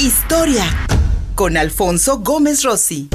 Historia con Alfonso Gómez Rossi.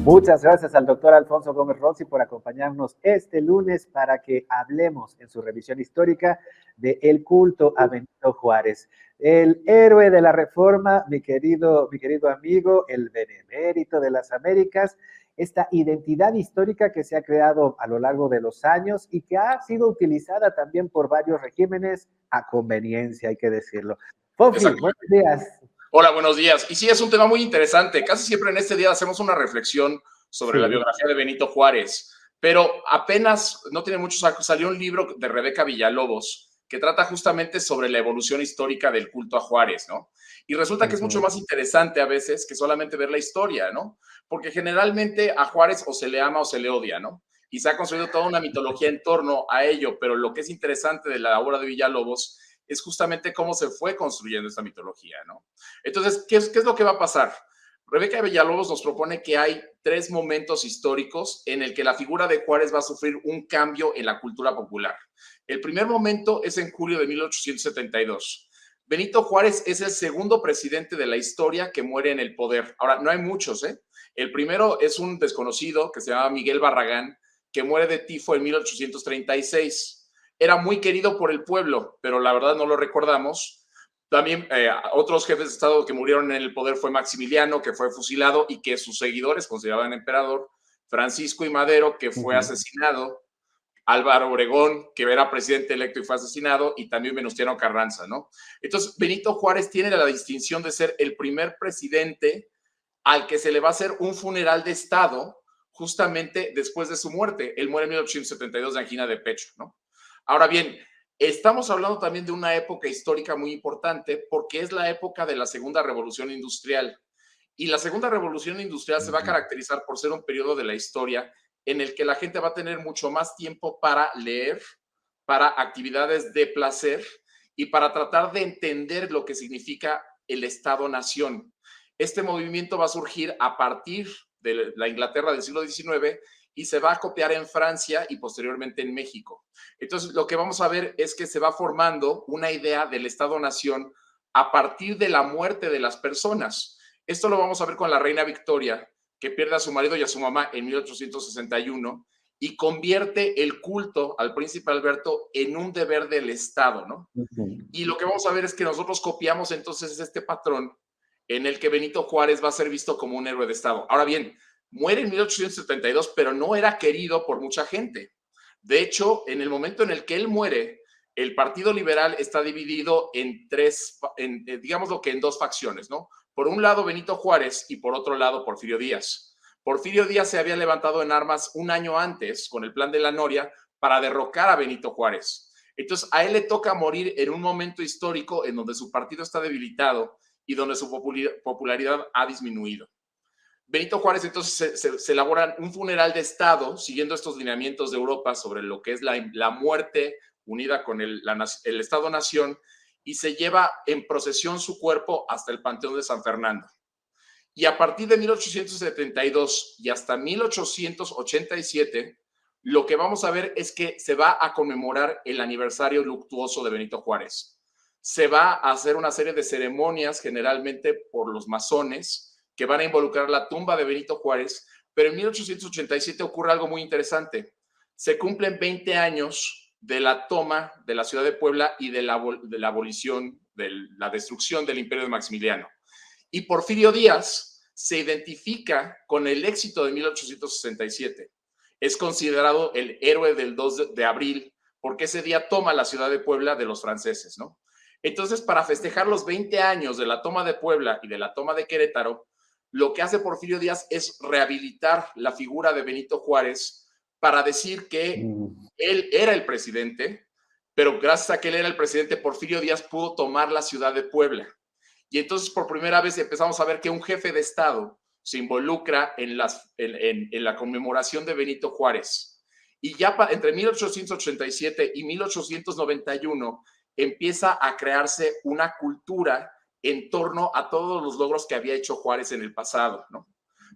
Muchas gracias al doctor Alfonso Gómez Rossi por acompañarnos este lunes para que hablemos en su revisión histórica de el culto a Benito Juárez, el héroe de la Reforma, mi querido amigo, el benemérito de las Américas, esta identidad histórica que se ha creado a lo largo de los años y que ha sido utilizada también por varios regímenes a conveniencia, hay que decirlo. Fofi, buenos días. Hola, buenos días. Y sí, es un tema muy interesante. Casi siempre en este día hacemos una reflexión sobre la biografía de Benito Juárez, pero apenas, no tiene mucho, salió un libro de Rebeca Villalobos que trata justamente sobre la evolución histórica del culto a Juárez, ¿no? Y resulta que es mucho más interesante a veces que solamente ver la historia, ¿no? Porque generalmente a Juárez o se le ama o se le odia, ¿no? Y se ha construido toda una mitología en torno a ello, pero lo que es interesante de la obra de Villalobos es justamente cómo se fue construyendo esta mitología, ¿no? Entonces, ¿qué es lo que va a pasar? Rebeca Villalobos nos propone que hay tres momentos históricos en el que la figura de Juárez va a sufrir un cambio en la cultura popular. El primer momento es en julio de 1872. Benito Juárez es el segundo presidente de la historia que muere en el poder. Ahora, no hay muchos, ¿eh? El primero es un desconocido que se llama Miguel Barragán, que muere de tifo en 1836. Era muy querido por el pueblo, pero la verdad no lo recordamos. También otros jefes de Estado que murieron en el poder fue Maximiliano, que fue fusilado y que sus seguidores consideraban emperador, Francisco I. Madero, que fue asesinado, Álvaro Obregón, que era presidente electo y fue asesinado, y también Venustiano Carranza, ¿no? Entonces, Benito Juárez tiene la distinción de ser el primer presidente al que se le va a hacer un funeral de Estado justamente después de su muerte. Él muere en 1872 de angina de pecho, ¿no? Ahora bien, estamos hablando también de una época histórica muy importante porque es la época de la Segunda Revolución Industrial. Y la Segunda Revolución Industrial se va a caracterizar por ser un periodo de la historia en el que la gente va a tener mucho más tiempo para leer, para actividades de placer y para tratar de entender lo que significa el Estado-Nación. Este movimiento va a surgir a partir de la Inglaterra del siglo XIX y se va a copiar en Francia y posteriormente en México. Entonces, lo que vamos a ver es que se va formando una idea del Estado-Nación a partir de la muerte de las personas. Esto lo vamos a ver con la reina Victoria, que pierde a su marido y a su mamá en 1861 y convierte el culto al príncipe Alberto en un deber del Estado, ¿no? Y lo que vamos a ver es que nosotros copiamos entonces este patrón en el que Benito Juárez va a ser visto como un héroe de Estado. Ahora bien, muere en 1872, pero no era querido por mucha gente. De hecho, en el momento en el que él muere, el Partido Liberal está dividido en digámoslo que en dos facciones, ¿no? Por un lado, Benito Juárez y por otro lado, Porfirio Díaz. Porfirio Díaz se había levantado en armas un año antes con el Plan de la Noria para derrocar a Benito Juárez. Entonces, a él le toca morir en un momento histórico en donde su partido está debilitado y donde su popularidad ha disminuido. Benito Juárez entonces se elabora un funeral de Estado siguiendo estos lineamientos de Europa sobre lo que es la muerte unida con el Estado-Nación y se lleva en procesión su cuerpo hasta el Panteón de San Fernando. Y a partir de 1872 y hasta 1887, lo que vamos a ver es que se va a conmemorar el aniversario luctuoso de Benito Juárez. Se va a hacer una serie de ceremonias, generalmente por los masones, que van a involucrar la tumba de Benito Juárez, pero en 1887 ocurre algo muy interesante. Se cumplen 20 años de la toma de la ciudad de Puebla y de la abolición, de la destrucción del imperio de Maximiliano. Y Porfirio Díaz se identifica con el éxito de 1867. Es considerado el héroe del 2 de abril porque ese día toma la ciudad de Puebla de los franceses, ¿no? Entonces, para festejar los 20 años de la toma de Puebla y de la toma de Querétaro, lo que hace Porfirio Díaz es rehabilitar la figura de Benito Juárez para decir que él era el presidente, pero gracias a que él era el presidente, Porfirio Díaz pudo tomar la ciudad de Puebla. Y entonces por primera vez empezamos a ver que un jefe de Estado se involucra en la conmemoración de Benito Juárez. Y ya entre 1887 y 1891 empieza a crearse una cultura en torno a todos los logros que había hecho Juárez en el pasado, ¿no?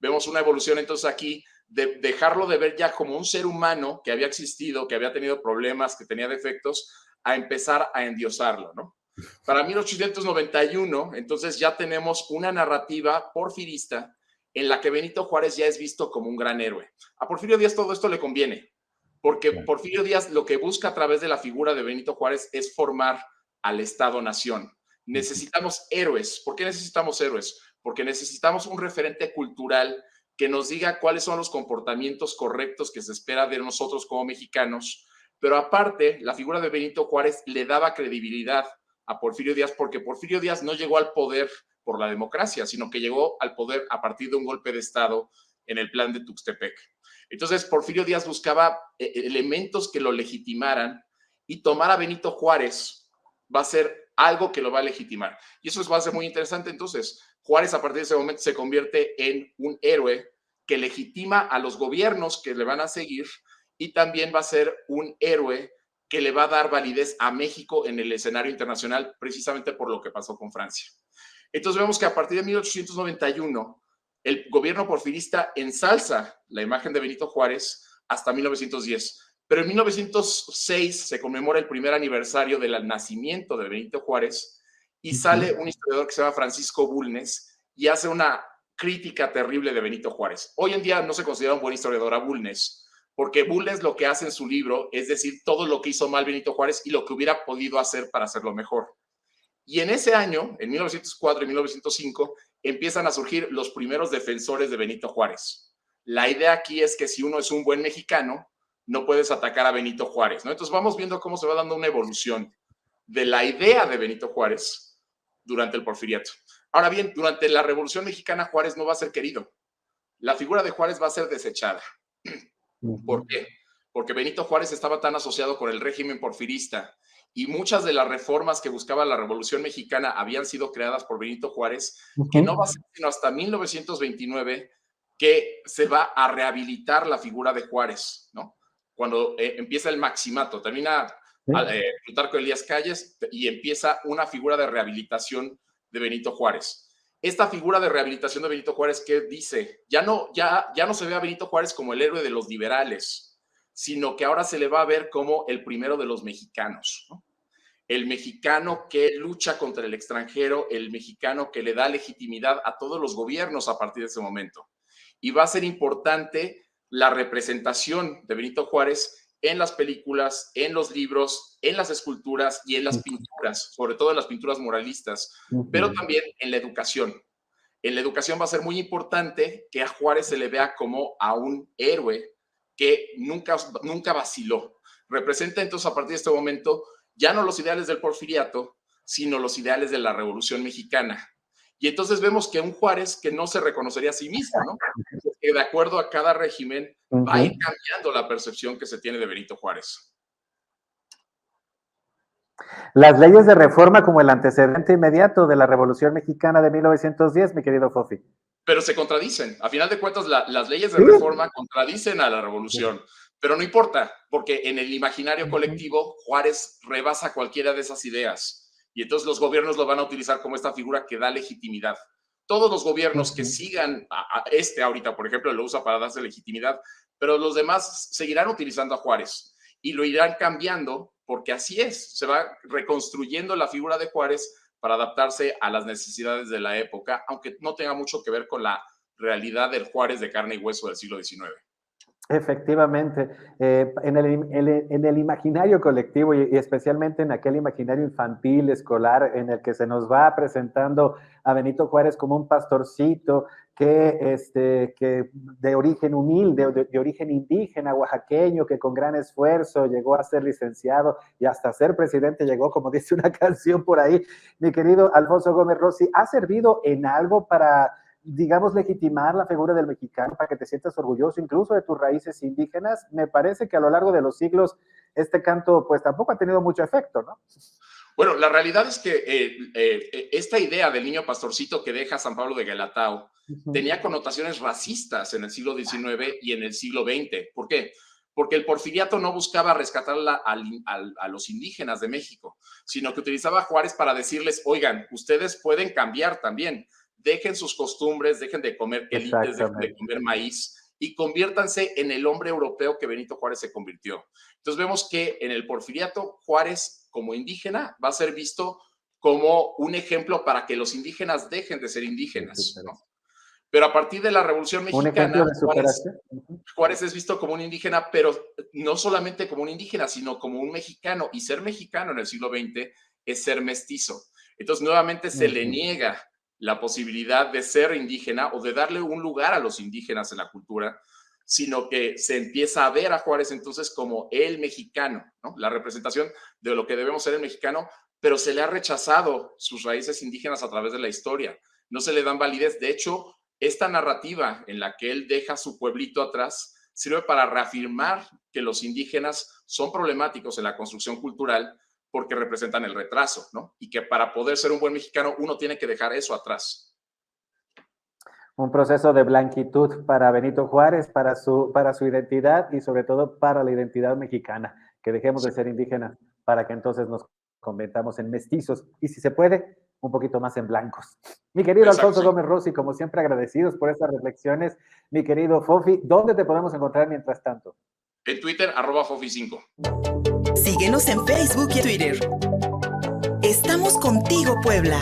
Vemos una evolución entonces aquí de dejarlo de ver ya como un ser humano que había existido, que había tenido problemas, que tenía defectos, a empezar a endiosarlo, ¿no? Para 1891, entonces ya tenemos una narrativa porfirista en la que Benito Juárez ya es visto como un gran héroe. A Porfirio Díaz todo esto le conviene, porque Porfirio Díaz lo que busca a través de la figura de Benito Juárez es formar al Estado-Nación. Necesitamos héroes. ¿Por qué necesitamos héroes? Porque necesitamos un referente cultural que nos diga cuáles son los comportamientos correctos que se espera de nosotros como mexicanos. Pero aparte, la figura de Benito Juárez le daba credibilidad a Porfirio Díaz, porque Porfirio Díaz no llegó al poder por la democracia, sino que llegó al poder a partir de un golpe de Estado en el plan de Tuxtepec. Entonces, Porfirio Díaz buscaba elementos que lo legitimaran, y tomar a Benito Juárez va a ser algo que lo va a legitimar. Y eso va a ser muy interesante. Entonces, Juárez a partir de ese momento se convierte en un héroe que legitima a los gobiernos que le van a seguir, y también va a ser un héroe que le va a dar validez a México en el escenario internacional, precisamente por lo que pasó con Francia. Entonces vemos que a partir de 1891, el gobierno porfirista ensalza la imagen de Benito Juárez hasta 1910. Pero en 1906 se conmemora el primer aniversario del nacimiento de Benito Juárez, y sale un historiador que se llama Francisco Bulnes y hace una crítica terrible de Benito Juárez. Hoy en día no se considera un buen historiador a Bulnes, porque Bulnes lo que hace en su libro es decir todo lo que hizo mal Benito Juárez y lo que hubiera podido hacer para hacerlo mejor. Y en ese año, en 1904 y 1905, empiezan a surgir los primeros defensores de Benito Juárez. La idea aquí es que si uno es un buen mexicano, no puedes atacar a Benito Juárez, ¿no? Entonces vamos viendo cómo se va dando una evolución de la idea de Benito Juárez durante el porfiriato. Ahora bien, durante la Revolución Mexicana, Juárez no va a ser querido. La figura de Juárez va a ser desechada. ¿Por qué? Porque Benito Juárez estaba tan asociado con el régimen porfirista, y muchas de las reformas que buscaba la Revolución Mexicana habían sido creadas por Benito Juárez, que no va a ser sino hasta 1929 que se va a rehabilitar la figura de Juárez, ¿no? Cuando empieza el maximato, termina Plutarco Elías Calles y empieza una figura de rehabilitación de Benito Juárez. Esta figura de rehabilitación de Benito Juárez, que dice, ya no se ve a Benito Juárez como el héroe de los liberales, sino que ahora se le va a ver como el primero de los mexicanos, ¿no? El mexicano que lucha contra el extranjero, el mexicano que le da legitimidad a todos los gobiernos a partir de ese momento. Y va a ser importante la representación de Benito Juárez en las películas, en los libros, en las esculturas y en las pinturas, sobre todo en las pinturas muralistas, pero también en la educación. En la educación va a ser muy importante que a Juárez se le vea como a un héroe que nunca vaciló. Representa entonces a partir de este momento ya no los ideales del porfiriato, sino los ideales de la Revolución Mexicana. Y entonces vemos que un Juárez que no se reconocería a sí mismo, ¿no? Que de acuerdo a cada régimen va a ir cambiando la percepción que se tiene de Benito Juárez. Las leyes de reforma como el antecedente inmediato de la Revolución Mexicana de 1910, mi querido Fofi. Pero se contradicen. A final de cuentas, las leyes de reforma contradicen a la revolución. Pero no importa, porque en el imaginario colectivo, Juárez rebasa cualquiera de esas ideas. Y entonces los gobiernos lo van a utilizar como esta figura que da legitimidad. Todos los gobiernos que sigan ahorita, por ejemplo, lo usa para darse legitimidad, pero los demás seguirán utilizando a Juárez y lo irán cambiando, porque así es. Se va reconstruyendo la figura de Juárez para adaptarse a las necesidades de la época, aunque no tenga mucho que ver con la realidad del Juárez de carne y hueso del siglo XIX. Efectivamente, en el imaginario colectivo y especialmente en aquel imaginario infantil, escolar, en el que se nos va presentando a Benito Juárez como un pastorcito que de origen humilde, de origen indígena, oaxaqueño, que con gran esfuerzo llegó a ser licenciado y hasta ser presidente llegó, como dice una canción por ahí. Mi querido Alfonso Gómez Rossi, ¿ha servido en algo para, digamos, legitimar la figura del mexicano, para que te sientas orgulloso incluso de tus raíces indígenas? Me parece que a lo largo de los siglos este canto pues tampoco ha tenido mucho efecto, ¿no? Bueno, la realidad es que esta idea del niño pastorcito que deja San Pablo de Guelatao tenía connotaciones racistas en el siglo XIX y en el siglo XX. ¿Por qué? Porque el porfiriato no buscaba rescatar a los indígenas de México, sino que utilizaba a Juárez para decirles, oigan, ustedes pueden cambiar también. Dejen sus costumbres, dejen de comer quelites, dejen de comer maíz y conviértanse en el hombre europeo que Benito Juárez se convirtió. Entonces vemos que en el Porfiriato, Juárez como indígena va a ser visto como un ejemplo para que los indígenas dejen de ser indígenas, ¿no? Pero a partir de la Revolución Mexicana, Juárez es visto como un indígena, pero no solamente como un indígena, sino como un mexicano. Y ser mexicano en el siglo XX es ser mestizo. Entonces, nuevamente se le niega la posibilidad de ser indígena o de darle un lugar a los indígenas en la cultura, sino que se empieza a ver a Juárez entonces como el mexicano, ¿no? La representación de lo que debemos ser el mexicano, pero se le ha rechazado sus raíces indígenas a través de la historia. No se le dan validez. De hecho, esta narrativa en la que él deja su pueblito atrás sirve para reafirmar que los indígenas son problemáticos en la construcción cultural porque representan el retraso, ¿no? Y que para poder ser un buen mexicano uno tiene que dejar eso atrás. Un proceso de blanquitud para Benito Juárez, para su identidad y sobre todo para la identidad mexicana, que dejemos de ser indígenas para que entonces nos convirtamos en mestizos y si se puede, un poquito más en blancos. Mi querido Alfonso Gómez Rossi, como siempre agradecidos por estas reflexiones. Mi querido Fofi, ¿dónde te podemos encontrar mientras tanto? En Twitter, @Fofi5. Síguenos en Facebook y Twitter. Estamos contigo, Puebla.